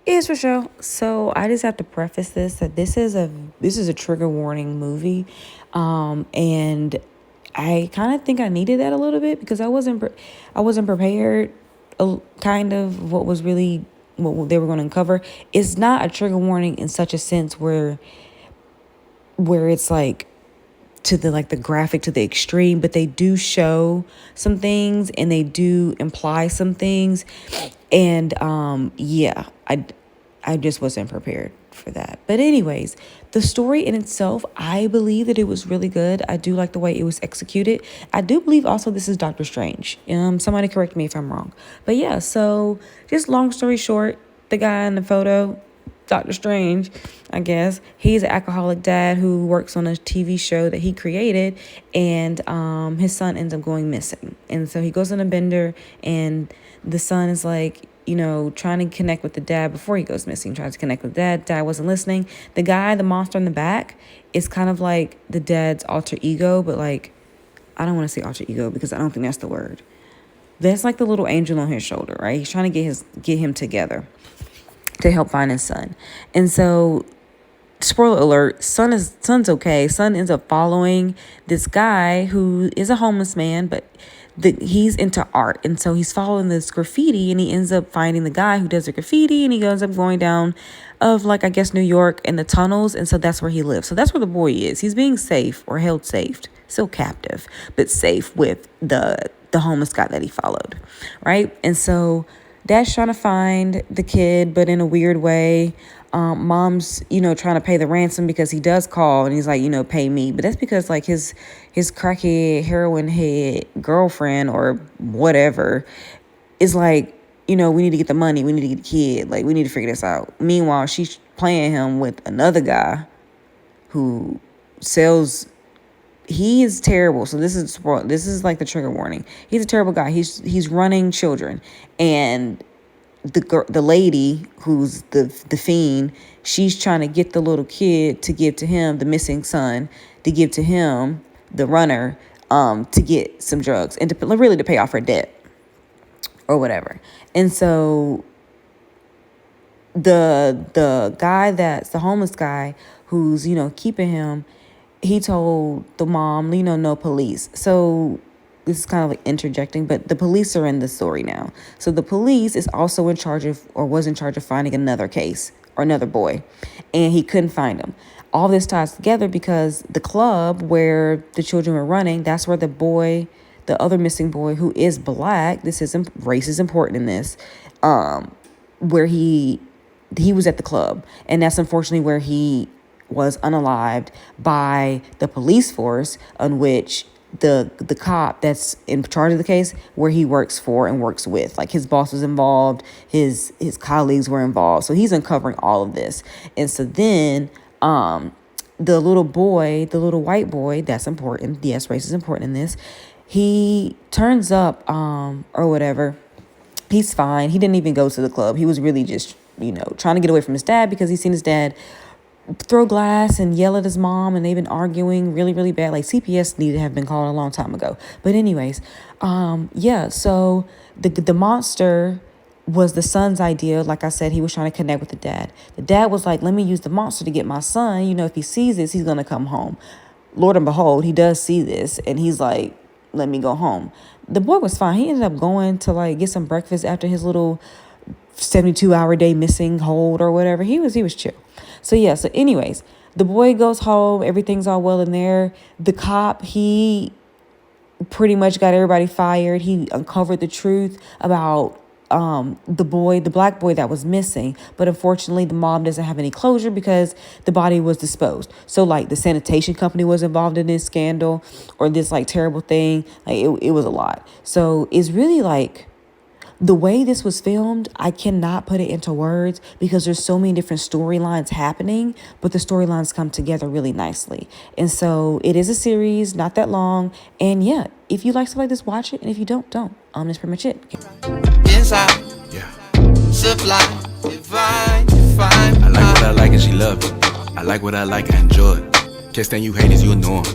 Is for sure. So I just have to preface this that this is a trigger warning movie, and I kind of think I needed that a little bit because I wasn't prepared. Kind of what was really what they were going to uncover. It's not a trigger warning in such a sense where it's like to the graphic to the extreme, but they do show some things and they do imply some things, and yeah, I just wasn't prepared for that. But anyways, the story in itself, I believe that it was really good. I do like the way it was executed. I do believe also this is Doctor Strange. Somebody correct me if I'm wrong. But yeah, so just long story short, the guy in the photo, Doctor Strange, I guess, he's an alcoholic dad who works on a TV show that he created, and his son ends up going missing. And so he goes on a bender, and the son is like, trying to connect with the dad before he goes missing, tries to connect with dad. Dad wasn't listening. The guy, the monster in the back, is kind of like the dad's alter ego, but like, I don't want to say alter ego because I don't think that's the word. That's like the little angel on his shoulder, right? He's trying to get him together to help find his son. And so, spoiler alert, son's okay. Son ends up following this guy who is a homeless man, but he's into art. And so he's following this graffiti, and he ends up finding the guy who does the graffiti, and he ends up going down of, like, I guess, New York in the tunnels. And so that's where he lives. So that's where the boy is. He's being safe or held safe, still captive, but safe with the homeless guy that he followed, right? And so dad's trying to find the kid, but in a weird way. Mom's, trying to pay the ransom because he does call and he's like, pay me. But that's because like his crackhead, heroin head girlfriend or whatever is like, we need to get the money. We need to get the kid. Like, we need to figure this out. Meanwhile, she's playing him with another guy who sells. He is terrible. So this is like the trigger warning. He's a terrible guy. He's running children, and the lady who's the fiend, she's trying to get the little kid to give to him, the missing son, to give to him, the runner, to get some drugs and to pay off her debt or whatever. And so the guy that's the homeless guy who's keeping him, he told the mom, no police. So this is kind of like interjecting, but the police are in the story now. So the police is also was in charge of finding another case or another boy, and he couldn't find him. All this ties together because the club where the children were running, that's where the other missing boy who is black, race is important in this, where he was at the club, and that's unfortunately where he was unalived by the police force on which the cop that's in charge of the case, where he works for and works with, like his boss was involved, his colleagues were involved. So he's uncovering all of this. And so then the little white boy, that's important. Yes, race is important in this. He turns up or whatever. He's fine. He didn't even go to the club. He was really just, trying to get away from his dad because he's seen his dad throw glass and yell at his mom, and they've been arguing really, really bad. Like CPS needed to have been called a long time ago. But anyways, yeah, so the monster was the son's idea. Like I said, he was trying to connect with the dad. The dad was like, let me use the monster to get my son. If he sees this, he's going to come home. Lord and behold, he does see this, and he's like, let me go home. The boy was fine. He ended up going to like get some breakfast after his little 72-hour day missing hold or whatever. He was chill. So yeah, so anyways, the boy goes home, everything's all well in there. The cop, he pretty much got everybody fired. He uncovered the truth about the black boy that was missing, but unfortunately the mom doesn't have any closure because the body was disposed. So like the sanitation company was involved in this scandal or this like terrible thing. Like it was a lot. So it's really like, the way this was filmed, I cannot put it into words because there's so many different storylines happening, but the storylines come together really nicely. And so it is a series, not that long. And yeah, if you like stuff like this, watch it. And if you don't. That's pretty much it. Inside, yeah. Sublime, divine. I like what I like and she love it. I like what I like, I enjoy it. Can't stand you haters, you annoying.